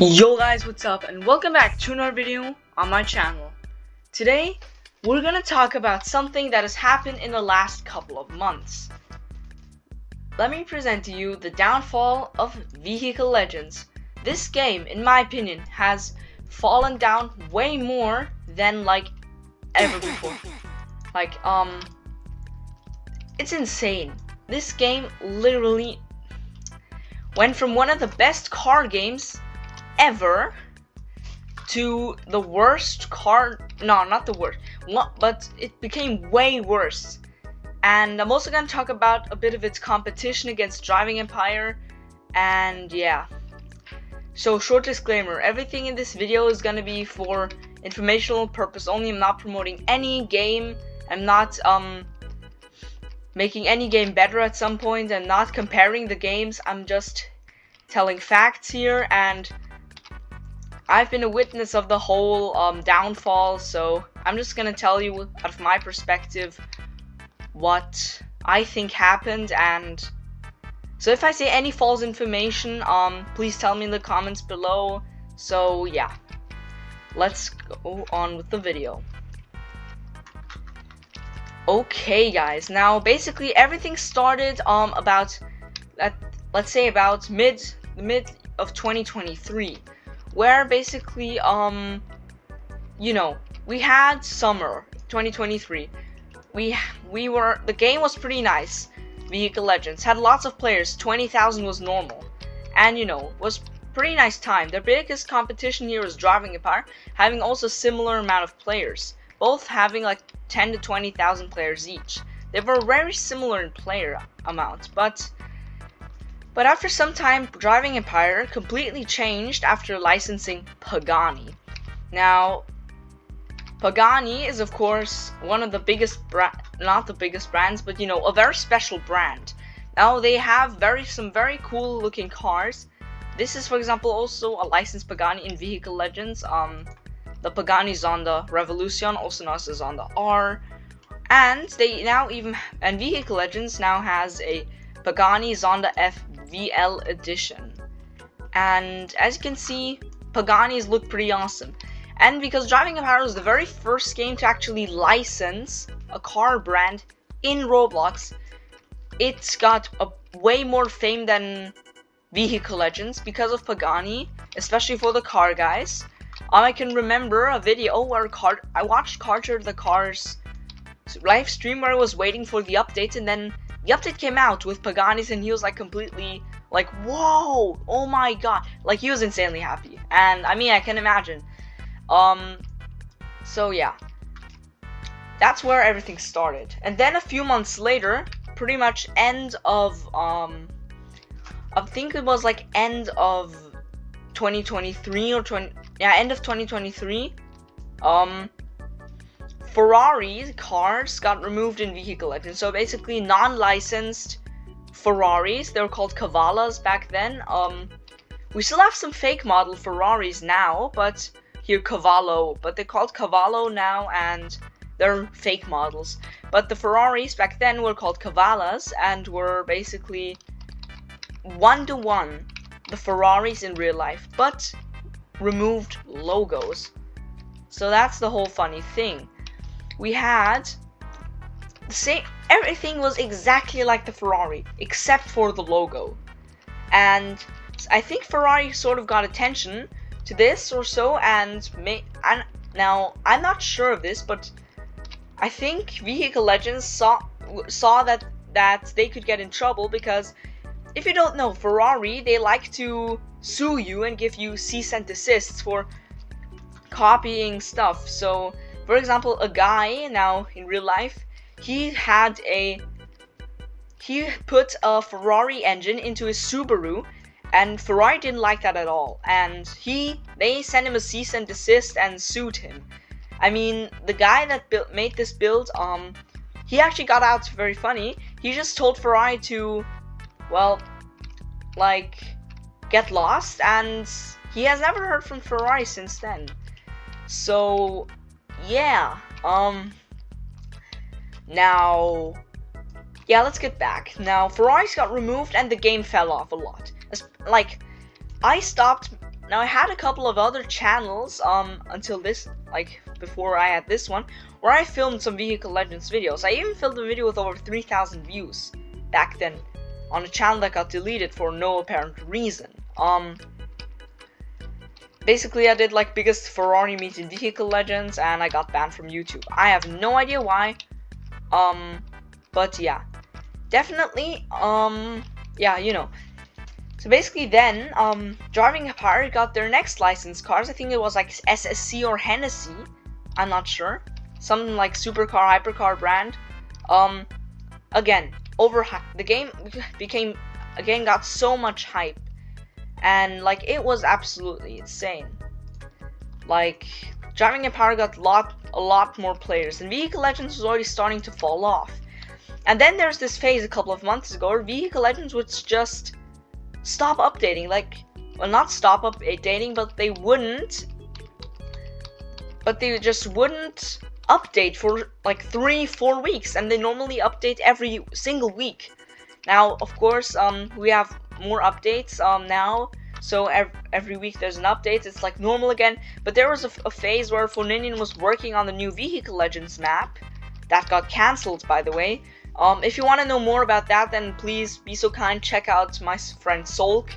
Yo guys, what's up, and welcome back to another video on my channel. Today we're gonna talk about something that has happened in the last couple of months. Let me present to you the downfall of Vehicle Legends. This game, in my opinion, has fallen down way more than ever before. It's insane. This game literally went from one of the best car games ever to the worst car, no, not the worst, but it became way worse. And I'm also going to talk about a bit of its competition against Driving Empire, and yeah. So, short disclaimer, everything in this video is going to be for informational purpose only. I'm not promoting any game, I'm not making any game better at some point, I'm not comparing the games, I'm just telling facts here, and I've been a witness of the whole downfall, so I'm just gonna tell you out of my perspective what I think happened. And so if I say any false information, please tell me in the comments below. So yeah, let's go on with the video. Okay guys, now basically everything started let's say about the mid of 2023. Where basically, we had summer 2023. The game was pretty nice. Vehicle Legends had lots of players. 20,000 was normal, and was pretty nice time. Their biggest competition here was Driving Empire, having also similar amount of players, both having like 10 to 20,000 players each. They were very similar in player amount, but after some time, Driving Empire completely changed after licensing Pagani. Now, Pagani is of course one of the biggest not the biggest brands, but a very special brand. Now they have some very cool looking cars. This is, for example, also a licensed Pagani in Vehicle Legends. The Pagani Zonda Revolution, also known as the Zonda R, and Vehicle Legends now has a Pagani Zonda F VL edition, and as you can see, Paganis look pretty awesome. And because Driving Empire was the very first game to actually license a car brand in Roblox, it's got a way more fame than Vehicle Legends because of Pagani, especially for the car guys. I can remember a video where I watched Carter the Cars live stream where I was waiting for the update, and then the update came out with Paganis, and he was completely whoa, oh my god, he was insanely happy. And I mean, I can imagine. So yeah, that's where everything started. And then a few months later, pretty much end of I think it was end of 2023 or end of 2023. Ferrari cars got removed in Vehicle Legends. So basically non-licensed Ferraris, they were called Cavallas back then. We still have some fake model Ferraris now, but here Cavallo, but they're called Cavallo now, and they're fake models. But the Ferraris back then were called Cavallas, and were basically one-to-one the Ferraris in real life, but removed logos. So that's the whole funny thing. We had the same, everything was exactly like the Ferrari, except for the logo. And I think Ferrari sort of got attention to this or so, and now I'm not sure of this, but I think Vehicle Legends saw that they could get in trouble, because if you don't know, Ferrari, they like to sue you and give you cease and desists for copying stuff. So for example, a guy now in real life, he put a Ferrari engine into his Subaru, and Ferrari didn't like that at all, and they sent him a cease and desist and sued him. I mean, the guy that made this build, he actually got out very funny. He just told Ferrari to, get lost, and he has never heard from Ferrari since then. So yeah, now, yeah, let's get back. Now, Ferraris got removed and the game fell off a lot. I stopped Now I had a couple of other channels until this, like before I had this one, where I filmed some Vehicle Legends videos. I even filmed a video with over 3,000 views back then on a channel that got deleted for no apparent reason. Basically I did like biggest Ferrari meet in Vehicle Legends and I got banned from YouTube. I have no idea why. But yeah. Definitely, yeah, you know. So basically then, Driving Apart got their next licensed cars. I think it was like SSC or Hennessy. I'm not sure. Something like supercar, hypercar brand. Again, overhyped. The game became, again, got so much hype. And like, it was absolutely insane. Like, Driving Apart got a lot more players. And Vehicle Legends was already starting to fall off. And then there's this phase a couple of months ago where Vehicle Legends would just stop updating, like, well, not stop updating, but they just wouldn't update for like 3-4 weeks, and they normally update every single week. Now, of course, we have more updates now, so every week there's an update. It's like normal again, but there was a phase where Foninian was working on the new Vehicle Legends map that got cancelled, by the way. If you want to know more about that, then please be so kind, check out my friend Solk.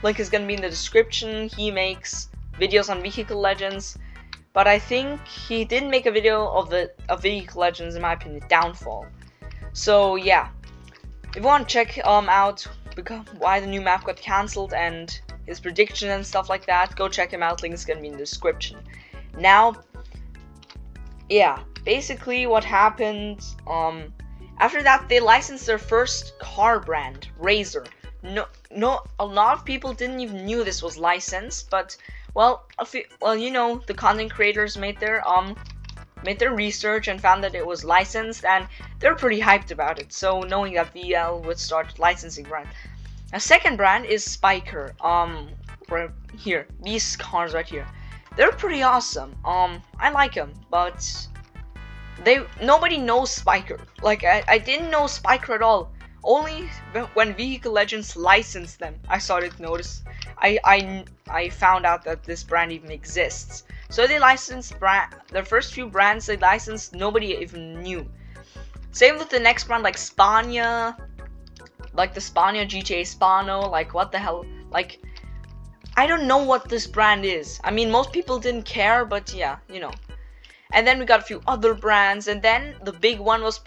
Link is going to be in the description. He makes videos on Vehicle Legends, but I think he didn't make a video of Vehicle Legends, in my opinion, downfall. So yeah, if you want to check out why the new map got cancelled and his prediction and stuff like that, go check him out. Link is going to be in the description. Now, yeah, basically what happened, after that, they licensed their first car brand, Razor. No, a lot of people didn't even knew this was licensed, but well, you know, the content creators made their research and found that it was licensed, and they're pretty hyped about it. So knowing that VL would start licensing brand. A second brand is Spiker. Right here, these cars right here, they're pretty awesome. I like them, but nobody knows Spiker. Like, I didn't know Spiker at all. Only when Vehicle Legends licensed them, I started to notice. I found out that this brand even exists. So they licensed their first few brands they licensed, nobody even knew. Same with the next brand, like Spania, like the Spania GTA Spano. Like, what the hell? Like, I don't know what this brand is. I mean, most people didn't care, but yeah, you know. And then we got a few other brands, and then the big one was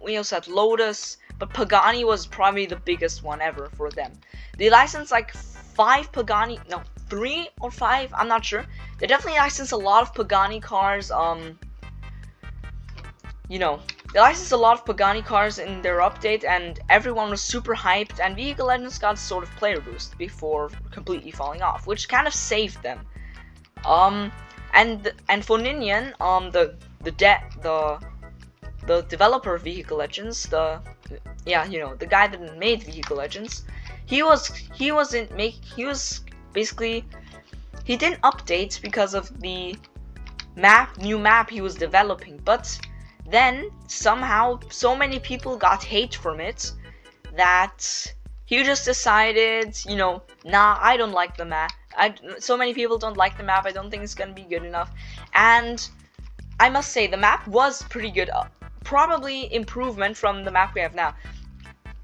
we also had Lotus, but Pagani was probably the biggest one ever for them. They licensed like 3 or 5, I'm not sure. They definitely licensed a lot of Pagani cars. You know, they licensed a lot of Pagani cars in their update, and everyone was super hyped, and Vehicle Legends got sort of player boost before completely falling off, which kind of saved them. And Foninian, the developer of Vehicle Legends, the guy that made Vehicle Legends, he didn't update because of the new map he was developing, but then somehow so many people got hate from it that he just decided, you know, nah, I don't like the map. So many people don't like the map. I don't think it's gonna be good enough. And I must say, the map was pretty good. Probably improvement from the map we have now.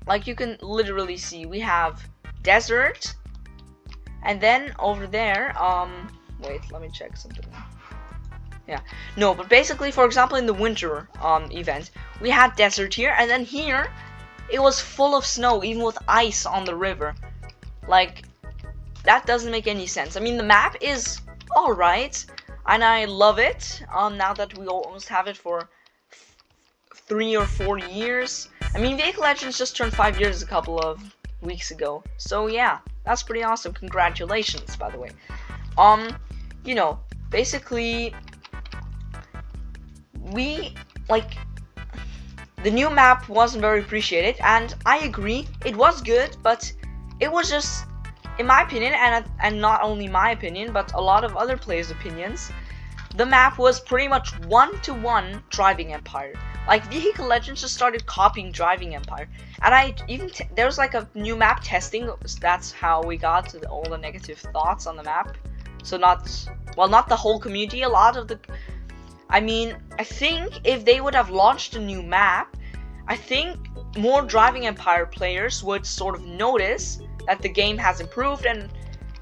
Like, you can literally see we have desert, and then over there, wait, let me check something. Yeah, no, but basically, for example, in the winter event, we had desert here, and then here it was full of snow, even with ice on the river. Like, that doesn't make any sense. I mean, the map is alright, and I love it, now that we almost have it for 3 or 4 years. I mean, Vehicle Legends just turned 5 years a couple of weeks ago. So yeah, that's pretty awesome. Congratulations, by the way. You know, basically, the new map wasn't very appreciated, and I agree, it was good, but it was just, in my opinion, and not only my opinion, but a lot of other players' opinions, the map was pretty much 1-to-1 Driving Empire. Like, Vehicle Legends just started copying Driving Empire, and I even there's like a new map testing. That's how we got to all the negative thoughts on the map. So not the whole community. A lot of the, I mean, I think if they would have launched a new map, I think more Driving Empire players would sort of notice that the game has improved, and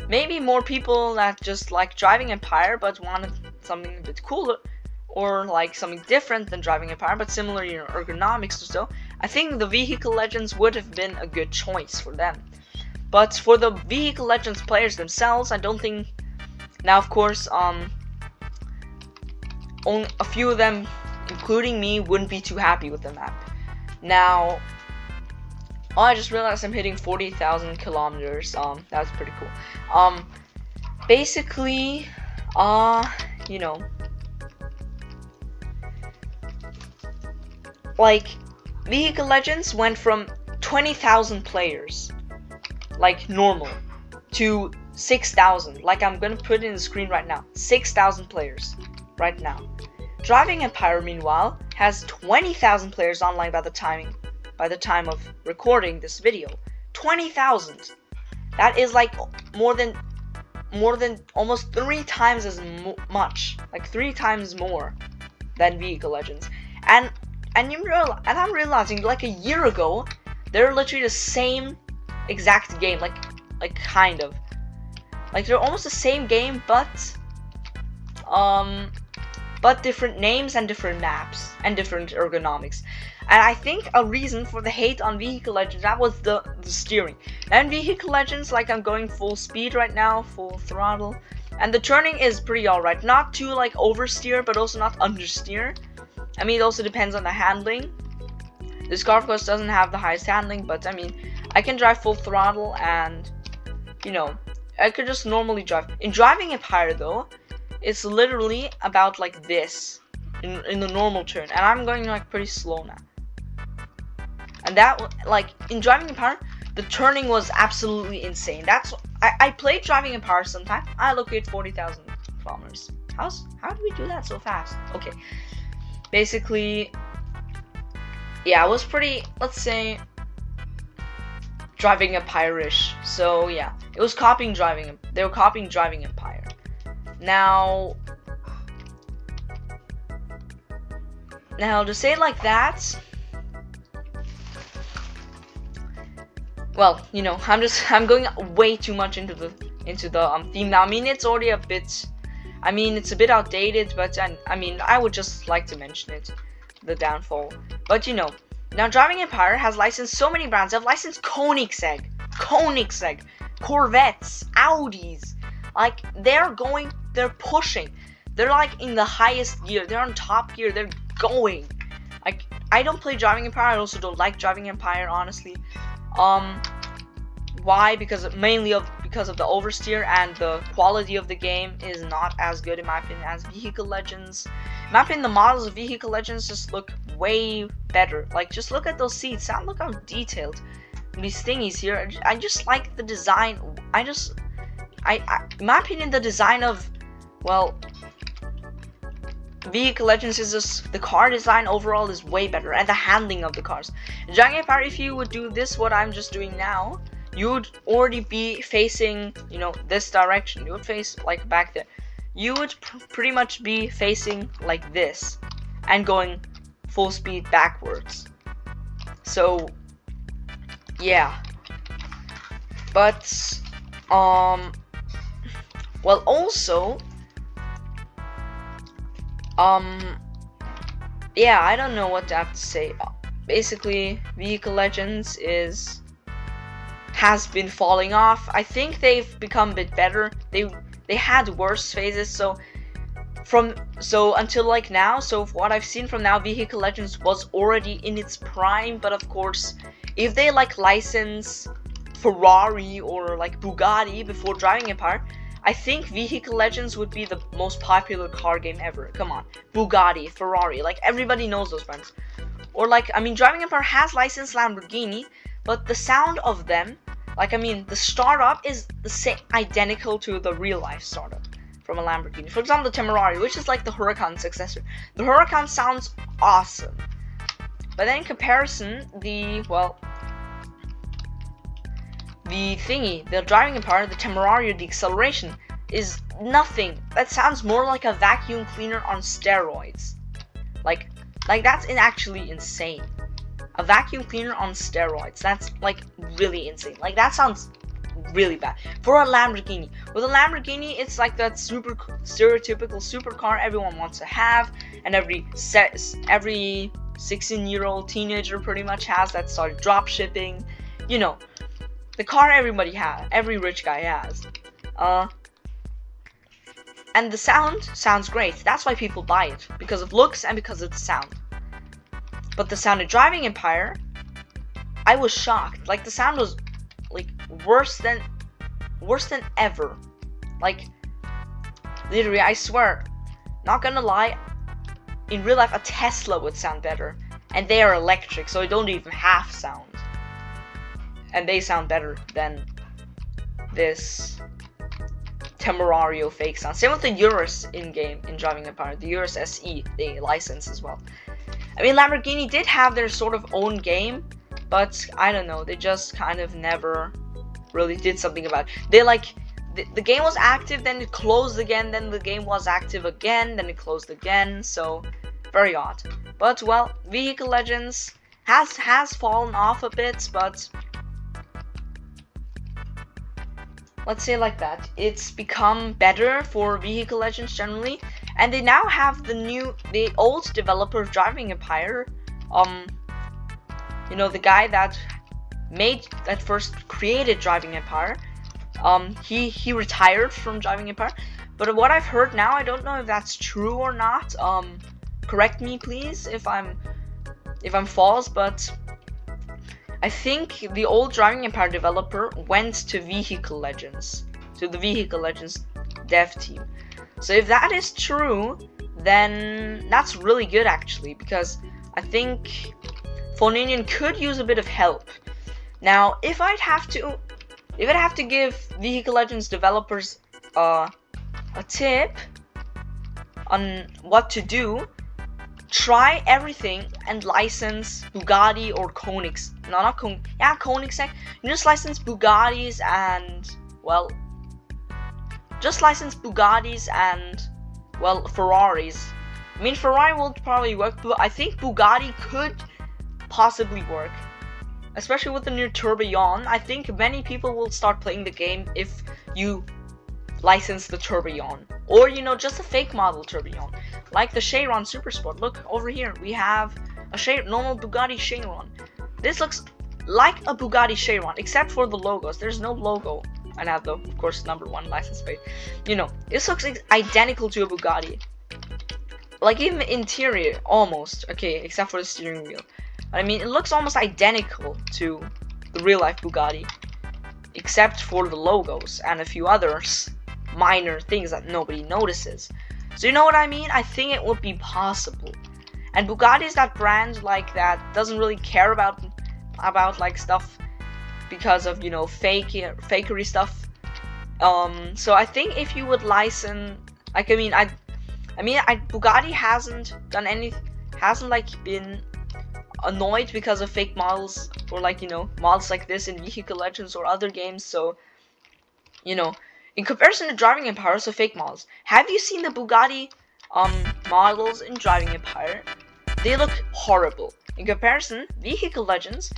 maybe more people that just like Driving Empire but wanted something a bit cooler, or like something different than Driving Empire but similar, you know, ergonomics or so. I think the Vehicle Legends would have been a good choice for them. But for the Vehicle Legends players themselves, I don't think. Now, of course, only a few of them, including me, wouldn't be too happy with the map. Now, oh, I just realized I'm hitting 40,000 kilometers. That's pretty cool. Basically, you know, like, Vehicle Legends went from 20,000 players, like normal, to 6,000. Like, I'm gonna put it in the screen right now. 6,000 players right now. Driving Empire, meanwhile, has 20,000 players online by the time of recording this video. 20,000. That is like more than almost 3 times as much, like 3 times more than Vehicle Legends. And I'm realizing, like, a year ago, they're literally the same exact game, like kind of, like they're almost the same game, but different names and different maps and different ergonomics. And I think a reason for the hate on Vehicle Legends, that was the steering. And Vehicle Legends, like, I'm going full speed right now, full throttle, and the turning is pretty alright. Not too like oversteer, but also not understeer. I mean, it also depends on the handling. This car, of course, doesn't have the highest handling, but I mean, I can drive full throttle, and you know, I could just normally drive. In Driving Empire, though, it's literally about like this in the normal turn, and I'm going like pretty slow now. And that, like, in Driving Empire, the turning was absolutely insane. That's I played Driving Empire sometime. I located 40,000 kilometers. How did we do that so fast? Okay, basically, yeah, it was pretty, let's say, Driving Empire-ish. So yeah, it was copying they were copying Driving Empire. Now to say it like that, well, you know, I'm going way too much into the theme now. I mean, it's already a bit, I mean, it's a bit outdated, but I mean, I would just like to mention it, the downfall. But you know, now Driving Empire has licensed so many brands. They've licensed Koenigsegg, Corvettes, Audis. Like, they're pushing. They're like in the highest gear. They're on top gear. They're going. Like, I don't play Driving Empire. I also don't like Driving Empire, honestly. Why? Because of the oversteer, and the quality of the game is not as good, in my opinion, as Vehicle Legends. In my opinion, the models of Vehicle Legends just look way better. Like, just look at those seats. Look how detailed these thingies here. I just like the design. In my opinion, the design of, well, Vehicle Legends is just, the car design overall is way better, and the handling of the cars. In Driving Empire, if you would do this, what I'm just doing now, you would already be facing, you know, this direction. You would face like back there. You would pretty much be facing like this and going full speed backwards. So yeah, but well, also, yeah, I don't know what to have to say. Basically, Vehicle Legends has been falling off. I think they've become a bit better. They had worse phases, so until like now, so what I've seen from now, Vehicle Legends was already in its prime. But of course, if they like license Ferrari or like Bugatti before Driving Empire, I think Vehicle Legends would be the most popular car game ever. Come on, Bugatti, Ferrari, like everybody knows those brands. Or like, I mean, Driving Empire has licensed Lamborghini, but the sound of them, like, I mean, the startup is the same, identical to the real life startup. from a Lamborghini. For example, the Temerario, which is like the Huracan successor. The Huracan sounds awesome, but then in comparison, the driving part, the Temerario, the acceleration is nothing. That sounds more like a vacuum cleaner on steroids. Like that's actually insane. A vacuum cleaner on steroids. That's like really insane. Like that sounds really bad for a Lamborghini. With a Lamborghini, it's like that super stereotypical supercar everyone wants to have, and every 16-year-old teenager pretty much has that started drop shipping. You know, the car everybody has, every rich guy has. And the sounds great. That's why people buy it, because of looks and because of the sound. But the sound of Driving Empire, I was shocked. Like the sound was like worse than ever. Like literally, I swear, not gonna lie, in real life a Tesla would sound better, and they are electric, so they don't even have sound, and they sound better than this Temerario fake sound. Same with the Urus in-game in Driving Empire, the Urus SE, they license as well. I mean, Lamborghini did have their sort of own game, but I don't know, they just kind of never really did something about it. They like, the game was active, then it closed again, then the game was active again, then it closed again, so very odd. But well, Vehicle Legends has fallen off a bit, but let's say like that, it's become better for Vehicle Legends generally, and they now have the old developer of Driving Empire, you know, the guy that first created Driving Empire. He retired from Driving Empire, but what I've heard now, I don't know if that's true or not. Correct me please if I'm false, but I think the old Driving Empire developer went to Vehicle Legends, to the Vehicle Legends dev team. So if that is true, then that's really good actually, because I think Phoninian could use a bit of help. Now, if I'd have to give Vehicle Legends developers a tip on what to do, try everything and license Bugatti or Koenigsegg. No, not Koenigsegg. You just license Bugattis and, well, Ferraris. I mean, Ferrari will probably work, but I think Bugatti could possibly work, especially with the new Tourbillon. I think many people will start playing the game if you license the Tourbillon, or you know, just a fake model Tourbillon, like the Chiron Supersport. Look over here, we have a normal Bugatti Chiron. This looks like a Bugatti Chiron, except for the logos. There's no logo, and I have the, of course, #1 license plate. You know, this looks identical to a Bugatti, like even the interior almost. Okay, except for the steering wheel. But I mean, it looks almost identical to the real life Bugatti, except for the logos and a few others minor things that nobody notices. So you know what I mean? I think it would be possible. And Bugatti is that brand like that doesn't really care about like stuff because of, you know, fakery stuff. So I think if you would license, like, Bugatti hasn't like been annoyed because of fake models, or like, you know, models like this in Vehicle Legends or other games. So, you know, in comparison to Driving Empire, so fake models. Have you seen the Bugatti models in Driving Empire? They look horrible. In comparison, Vehicle Legends,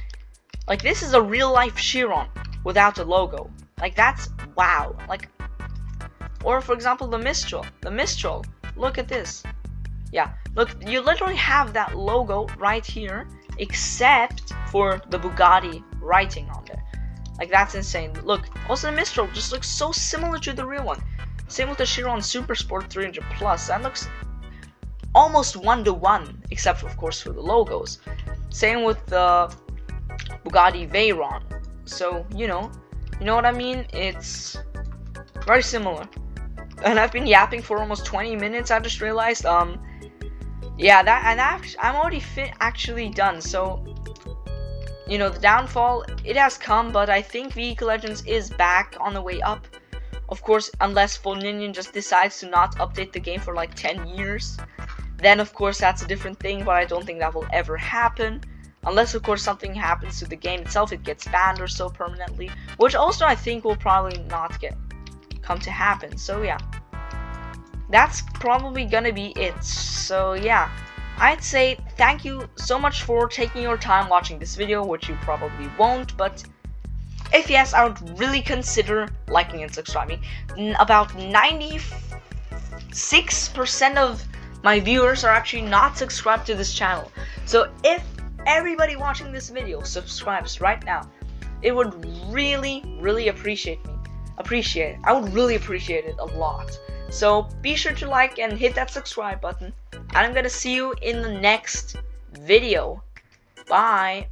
like, this is a real life Chiron without a logo. Like, that's wow. Like, or for example, the Mistral. Look at this. Yeah, look, you literally have that logo right here, except for the Bugatti writing on there. Like, that's insane. Look, also the Mistral just looks so similar to the real one. Same with the Chiron Supersport 300 Plus. That looks almost 1-to-1, except of course for the logos. Same with the Bugatti Veyron. So, you know what I mean? It's very similar. And I've been yapping for almost 20 minutes, I just realized. Yeah, I'm already actually done. So, you know, the downfall, it has come, but I think Vehicle Legends is back on the way up. Of course, unless Phoninian just decides to not update the game for like 10 years. Then of course that's a different thing, but I don't think that will ever happen. Unless of course something happens to the game itself, it gets banned or so permanently. Which also I think will probably not come to happen. So yeah. That's probably gonna be it. So yeah. I'd say thank you so much for taking your time watching this video, which you probably won't, but if yes, I would really consider liking and subscribing. About 96% of my viewers are actually not subscribed to this channel. So if everybody watching this video subscribes right now, it would really appreciate it. I would really appreciate it a lot. So be sure to like and hit that subscribe button. And I'm gonna see you in the next video. Bye.